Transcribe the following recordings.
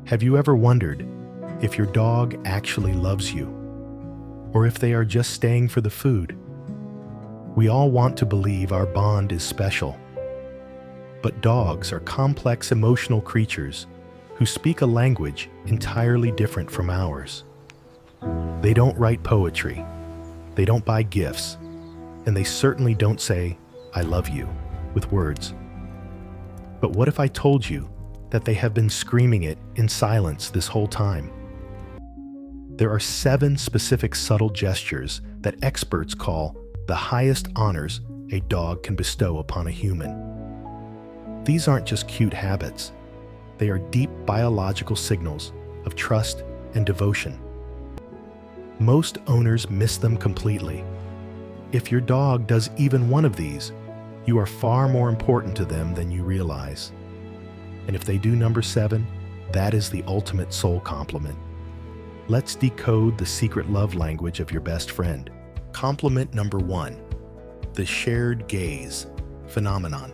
Have you ever wondered if your dog actually loves you, or if they are just staying for the food? We all want to believe our bond is special, but dogs are complex emotional creatures who speak a language entirely different from ours. They don't write poetry, they don't buy gifts, and they certainly don't say, "I love you," with words. But what if I told you that they have been screaming it in silence this whole time? There are 7 specific subtle gestures that experts call the highest honors a dog can bestow upon a human. These aren't just cute habits. They are deep biological signals of trust and devotion. Most owners miss them completely. If your dog does even one of these, you are far more important to them than you realize. And if they do number 7, that is the ultimate soul compliment. Let's decode the secret love language of your best friend. Compliment number 1, the shared gaze phenomenon.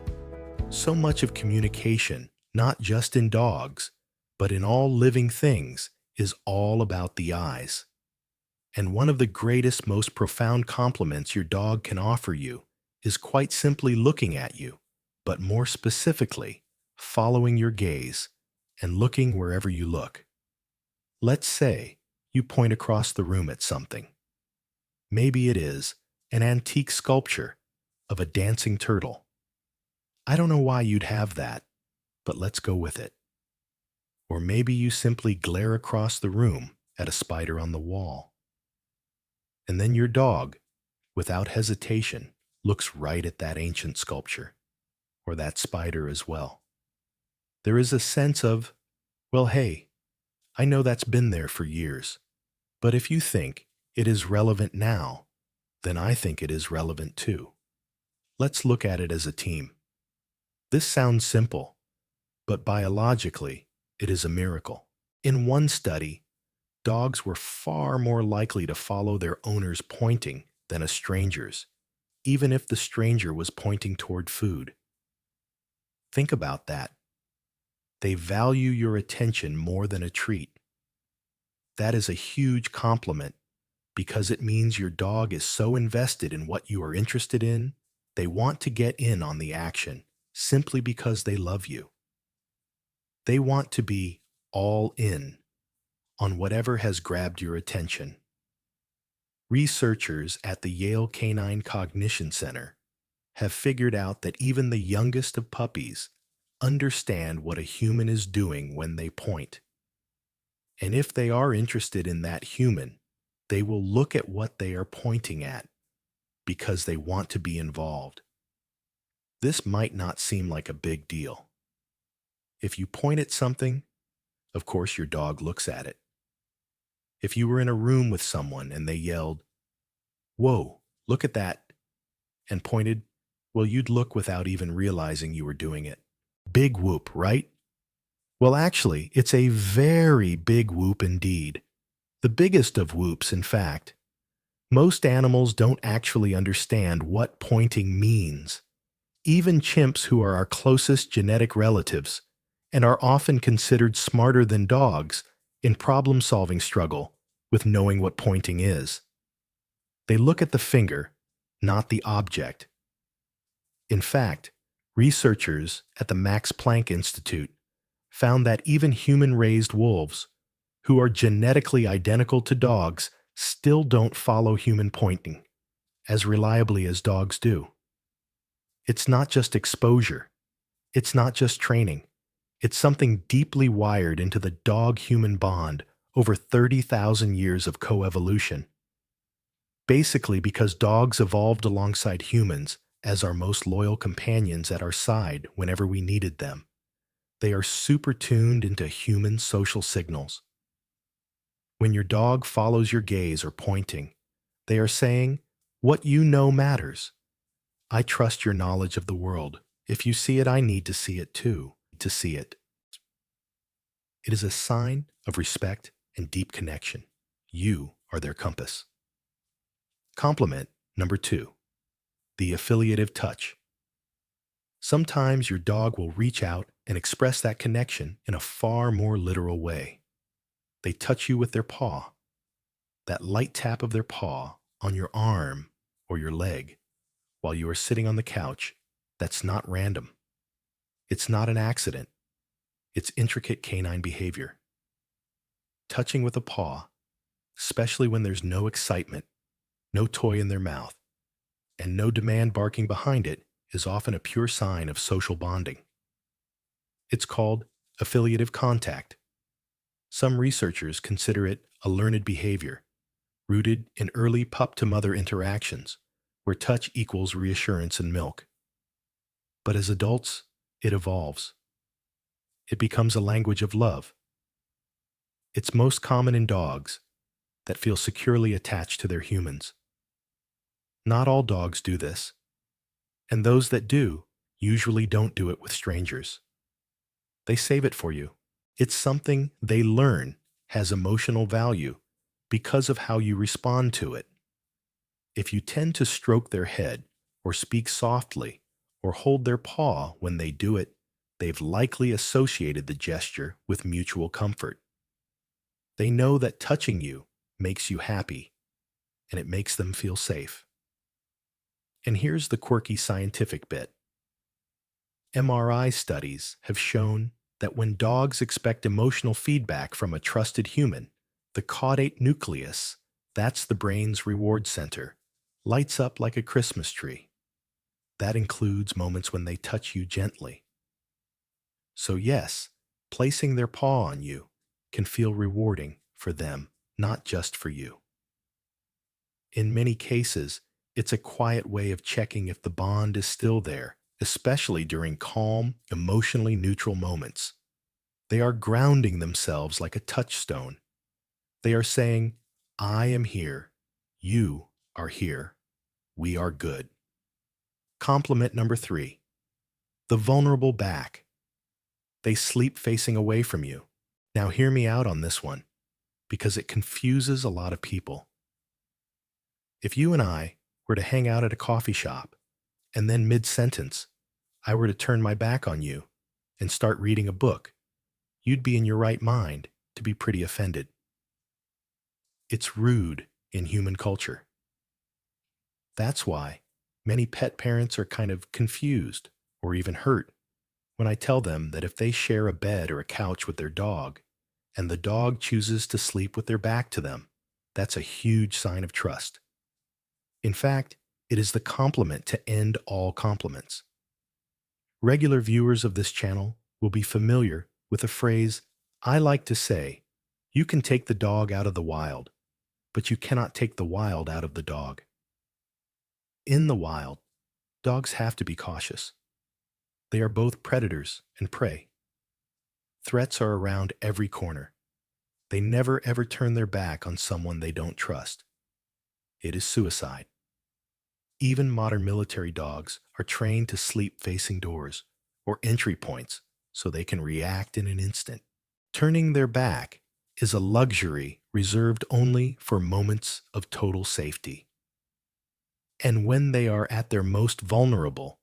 So much of communication, not just in dogs, but in all living things, is all about the eyes. And one of the greatest, most profound compliments your dog can offer you is quite simply looking at you, but more specifically, following your gaze and looking wherever you look. Let's say you point across the room at something. Maybe it is an antique sculpture of a dancing turtle. I don't know why you'd have that, but let's go with it. Or maybe you simply glare across the room at a spider on the wall. And then your dog, without hesitation, looks right at that ancient sculpture, or that spider as well. There is a sense of, well, hey, I know that's been there for years, but if you think it is relevant now, then I think it is relevant too. Let's look at it as a team. This sounds simple, but biologically, it is a miracle. In one study, dogs were far more likely to follow their owners pointing than a stranger's, even if the stranger was pointing toward food. Think about that. They value your attention more than a treat. That is a huge compliment because it means your dog is so invested in what you are interested in, they want to get in on the action simply because they love you. They want to be all in on whatever has grabbed your attention. Researchers at the Yale Canine Cognition Center have figured out that even the youngest of puppies understand what a human is doing when they point. And if they are interested in that human, they will look at what they are pointing at because they want to be involved. This might not seem like a big deal. If you point at something, of course your dog looks at it. If you were in a room with someone and they yelled, "Whoa, look at that," and pointed, well, you'd look without even realizing you were doing it. Big whoop, right? Well, actually, it's a very big whoop indeed. The biggest of whoops, in fact. Most animals don't actually understand what pointing means. Even chimps, who are our closest genetic relatives and are often considered smarter than dogs in problem-solving, struggle with knowing what pointing is. They look at the finger, not the object. In fact, researchers at the Max Planck Institute found that even human-raised wolves, who are genetically identical to dogs, still don't follow human pointing as reliably as dogs do. It's not just exposure. It's not just training. It's something deeply wired into the dog-human bond over 30,000 years of coevolution. Basically because dogs evolved alongside humans as our most loyal companions at our side whenever we needed them. They are super tuned into human social signals. When your dog follows your gaze or pointing, they are saying, "What you know matters. I trust your knowledge of the world. If you see it, I need to see it too, to see it." It is a sign of respect and deep connection. You are their compass. Compliment number 2, the affiliative touch. Sometimes your dog will reach out and express that connection in a far more literal way. They touch you with their paw, that light tap of their paw on your arm or your leg while you are sitting on the couch. That's not random. It's not an accident. It's intricate canine behavior. Touching with a paw, especially when there's no excitement, no toy in their mouth, and no demand barking behind it, is often a pure sign of social bonding. It's called affiliative contact. Some researchers consider it a learned behavior, rooted in early pup-to-mother interactions, where touch equals reassurance and milk. But as adults, it evolves. It becomes a language of love. It's most common in dogs that feel securely attached to their humans. Not all dogs do this, and those that do usually don't do it with strangers. They save it for you. It's something they learn has emotional value because of how you respond to it. If you tend to stroke their head or speak softly or hold their paw when they do it, they've likely associated the gesture with mutual comfort. They know that touching you makes you happy, and it makes them feel safe. And here's the quirky scientific bit. MRI studies have shown that when dogs expect emotional feedback from a trusted human, the caudate nucleus, that's the brain's reward center, lights up like a Christmas tree. That includes moments when they touch you gently. So yes, placing their paw on you can feel rewarding for them, not just for you. In many cases, it's a quiet way of checking if the bond is still there, especially during calm, emotionally neutral moments. They are grounding themselves like a touchstone. They are saying, I am here, you are here, we are good. Compliment number 3, the vulnerable back. They sleep facing away from you. Now hear me out on this one, because it confuses a lot of people. If you and I were to hang out at a coffee shop, and then mid-sentence, I were to turn my back on you and start reading a book, you'd be in your right mind to be pretty offended. It's rude in human culture. That's why many pet parents are kind of confused or even hurt when I tell them that if they share a bed or a couch with their dog, and the dog chooses to sleep with their back to them, that's a huge sign of trust. In fact, it is the compliment to end all compliments. Regular viewers of this channel will be familiar with a phrase I like to say, you can take the dog out of the wild, but you cannot take the wild out of the dog. In the wild, dogs have to be cautious. They are both predators and prey. Threats are around every corner. They never ever turn their back on someone they don't trust. It is suicide. Even modern military dogs are trained to sleep facing doors or entry points so they can react in an instant. Turning their back is a luxury reserved only for moments of total safety. And when they are at their most vulnerable,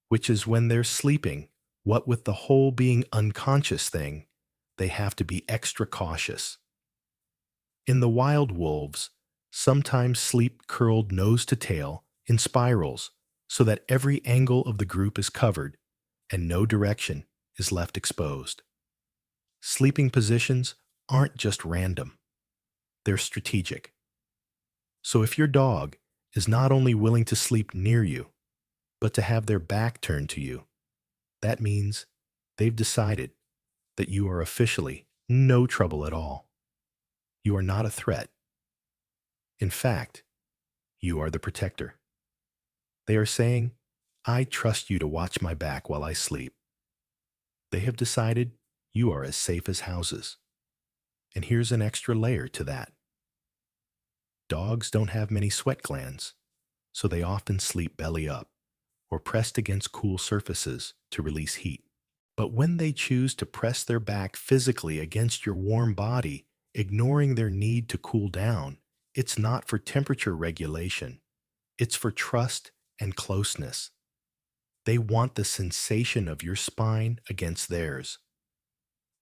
which is when they're sleeping, what with the whole being unconscious thing, they have to be extra cautious. In the wild wolves, sometimes sleep curled nose to tail in spirals so that every angle of the group is covered and no direction is left exposed. Sleeping positions aren't just random. They're strategic. So if your dog is not only willing to sleep near you, but to have their back turned to you, that means they've decided that you are officially no trouble at all. You are not a threat. In fact, you are the protector. They are saying, I trust you to watch my back while I sleep. They have decided you are as safe as houses. And here's an extra layer to that. Dogs don't have many sweat glands, so they often sleep belly up or pressed against cool surfaces to release heat. But when they choose to press their back physically against your warm body, ignoring their need to cool down, it's not for temperature regulation. It's for trust and closeness. They want the sensation of your spine against theirs.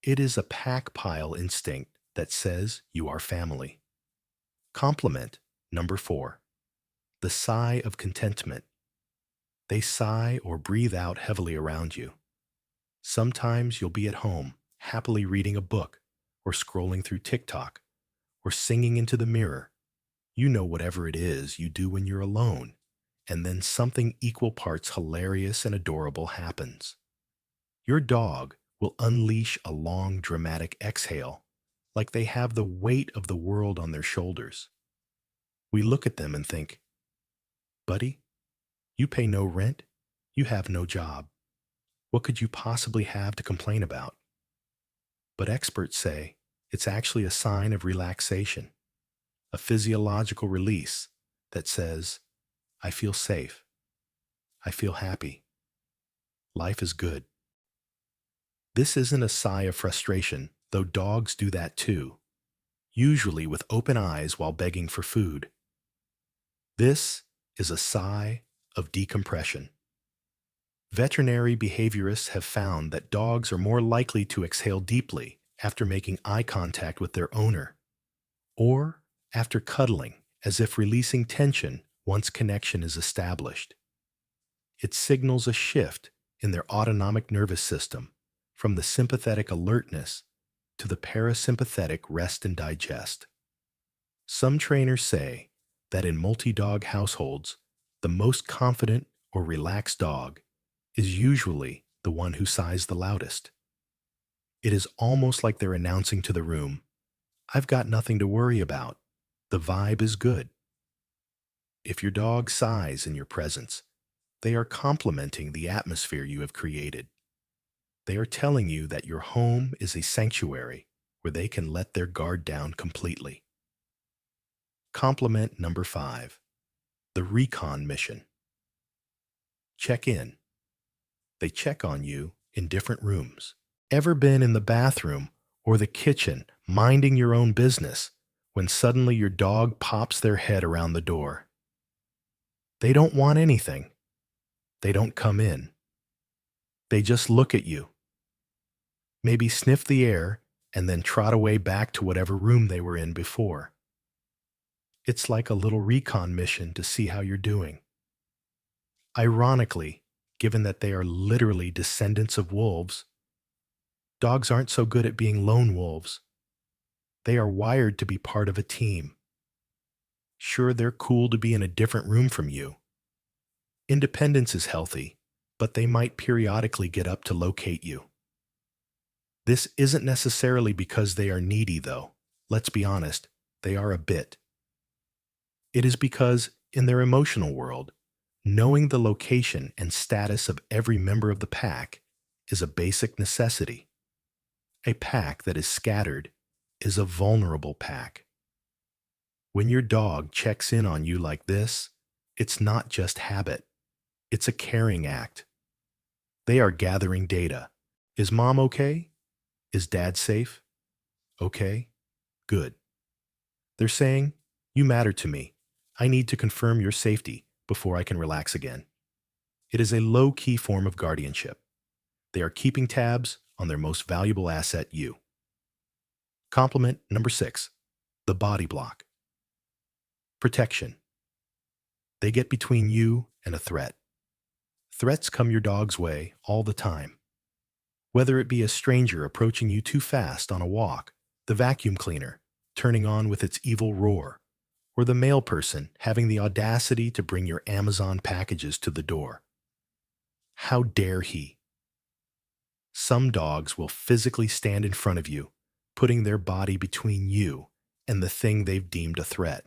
It is a pack pile instinct that says you are family. Complement number 4. The sigh of contentment. They sigh or breathe out heavily around you. Sometimes you'll be at home, happily reading a book, or scrolling through TikTok, or singing into the mirror. You know whatever it is you do when you're alone, and then something equal parts hilarious and adorable happens. Your dog will unleash a long, dramatic exhale, like they have the weight of the world on their shoulders. We look at them and think, "Buddy, you pay no rent, you have no job. What could you possibly have to complain about?" But experts say it's actually a sign of relaxation, a physiological release that says, "I feel safe. I feel happy. Life is good." This isn't a sigh of frustration, though dogs do that too, usually with open eyes while begging for food. This is a sigh of decompression. Veterinary behaviorists have found that dogs are more likely to exhale deeply after making eye contact with their owner, or after cuddling, as if releasing tension once connection is established. It signals a shift in their autonomic nervous system from the sympathetic alertness to the parasympathetic rest and digest. Some trainers say that in multi-dog households, the most confident or relaxed dog is usually the one who sighs the loudest. It is almost like they're announcing to the room, "I've got nothing to worry about. The vibe is good." If your dog sighs in your presence, they are complimenting the atmosphere you have created. They are telling you that your home is a sanctuary where they can let their guard down completely. Compliment number 5. The Recon mission. Check in. They check on you in different rooms. Ever been in the bathroom or the kitchen minding your own business when suddenly your dog pops their head around the door? They don't want anything. They don't come in. They just look at you, maybe sniff the air, and then trot away back to whatever room they were in before. It's like a little recon mission to see how you're doing. Ironically, given that they are literally descendants of wolves, dogs aren't so good at being lone wolves. They are wired to be part of a team. Sure, they're cool to be in a different room from you. Independence is healthy, but they might periodically get up to locate you. This isn't necessarily because they are needy, though. Let's be honest, they are a bit. It is because, in their emotional world, knowing the location and status of every member of the pack is a basic necessity. A pack that is scattered is a vulnerable pack. When your dog checks in on you like this, it's not just habit. It's a caring act. They are gathering data. Is mom okay? Is dad safe? Okay. Good. They're saying, "You matter to me. I need to confirm your safety before I can relax again." It is a low-key form of guardianship. They are keeping tabs on their most valuable asset, you. Compliment number 6. The body block. Protection. They get between you and a threat. Threats come your dog's way all the time. Whether it be a stranger approaching you too fast on a walk, the vacuum cleaner turning on with its evil roar, or the mail person having the audacity to bring your Amazon packages to the door. How dare he? Some dogs will physically stand in front of you, putting their body between you and the thing they've deemed a threat.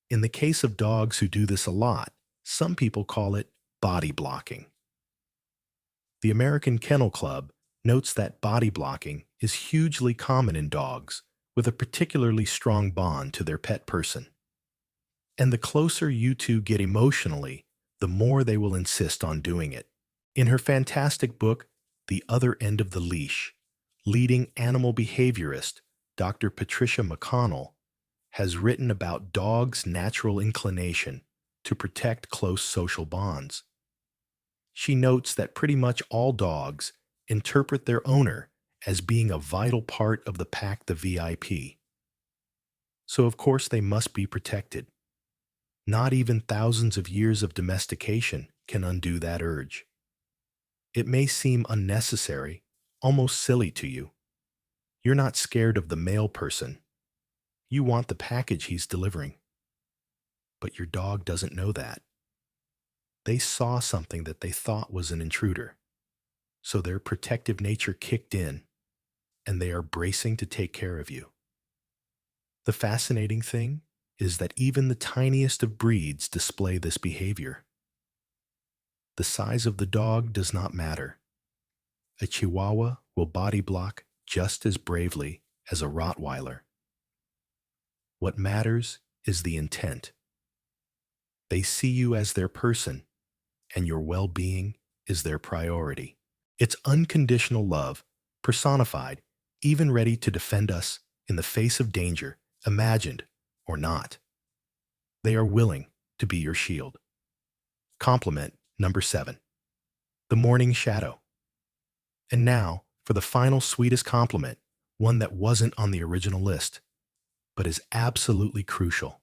In the case of dogs who do this a lot, some people call it body blocking. The American Kennel Club notes that body blocking is hugely common in dogs with a particularly strong bond to their pet person. And the closer you two get emotionally, the more they will insist on doing it. In her fantastic book, The Other End of the Leash, leading animal behaviorist Dr. Patricia McConnell has written about dogs' natural inclination to protect close social bonds. She notes that pretty much all dogs interpret their owner as being a vital part of the pack, the VIP. So, of course, they must be protected. Not even thousands of years of domestication can undo that urge. It may seem unnecessary, almost silly to you. You're not scared of the male person. You want the package he's delivering. But your dog doesn't know that. They saw something that they thought was an intruder. So their protective nature kicked in, and they are bracing to take care of you. The fascinating thing is that even the tiniest of breeds display this behavior. The size of the dog does not matter. A Chihuahua will body block just as bravely as a Rottweiler. What matters is the intent. They see you as their person, and your well-being is their priority. It's unconditional love, personified, even ready to defend us in the face of danger, imagined or not. They are willing to be your shield. Compliment number 7. The morning shadow. And now for the final sweetest compliment, one that wasn't on the original list, but is absolutely crucial.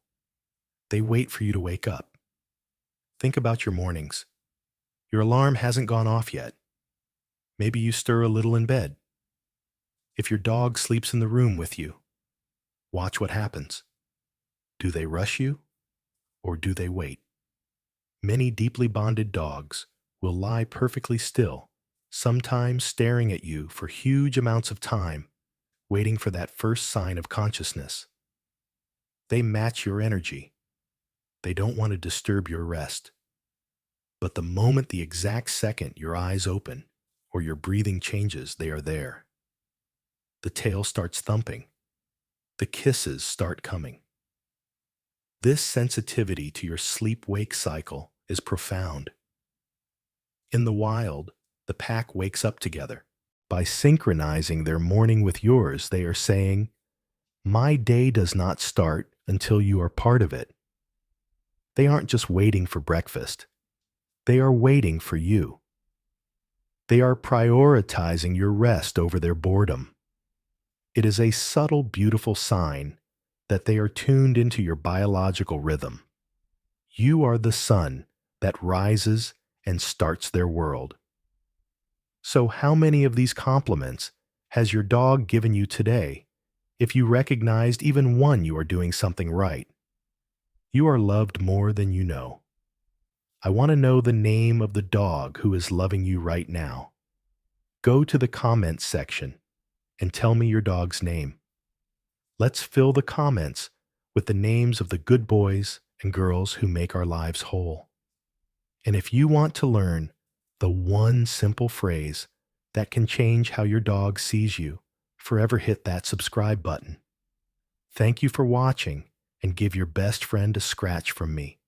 They wait for you to wake up. Think about your mornings. Your alarm hasn't gone off yet. Maybe you stir a little in bed. If your dog sleeps in the room with you, watch what happens. Do they rush you, or do they wait? Many deeply bonded dogs will lie perfectly still, sometimes staring at you for huge amounts of time, waiting for that first sign of consciousness. They match your energy. They don't want to disturb your rest. But the moment, the exact second your eyes open or your breathing changes, they are there. The tail starts thumping. The kisses start coming. This sensitivity to your sleep-wake cycle is profound. In the wild, the pack wakes up together. By synchronizing their morning with yours, they are saying, "My day does not start until you are part of it." They aren't just waiting for breakfast. They are waiting for you. They are prioritizing your rest over their boredom. It is a subtle, beautiful sign that they are tuned into your biological rhythm. You are the sun that rises and starts their world. So how many of these compliments has your dog given you today? If you recognized even one, you are doing something right. You are loved more than you know. I want to know the name of the dog who is loving you right now. Go to the comments section and tell me your dog's name. Let's fill the comments with the names of the good boys and girls who make our lives whole. And if you want to learn the one simple phrase that can change how your dog sees you, forever hit that subscribe button. Thank you for watching, and give your best friend a scratch from me.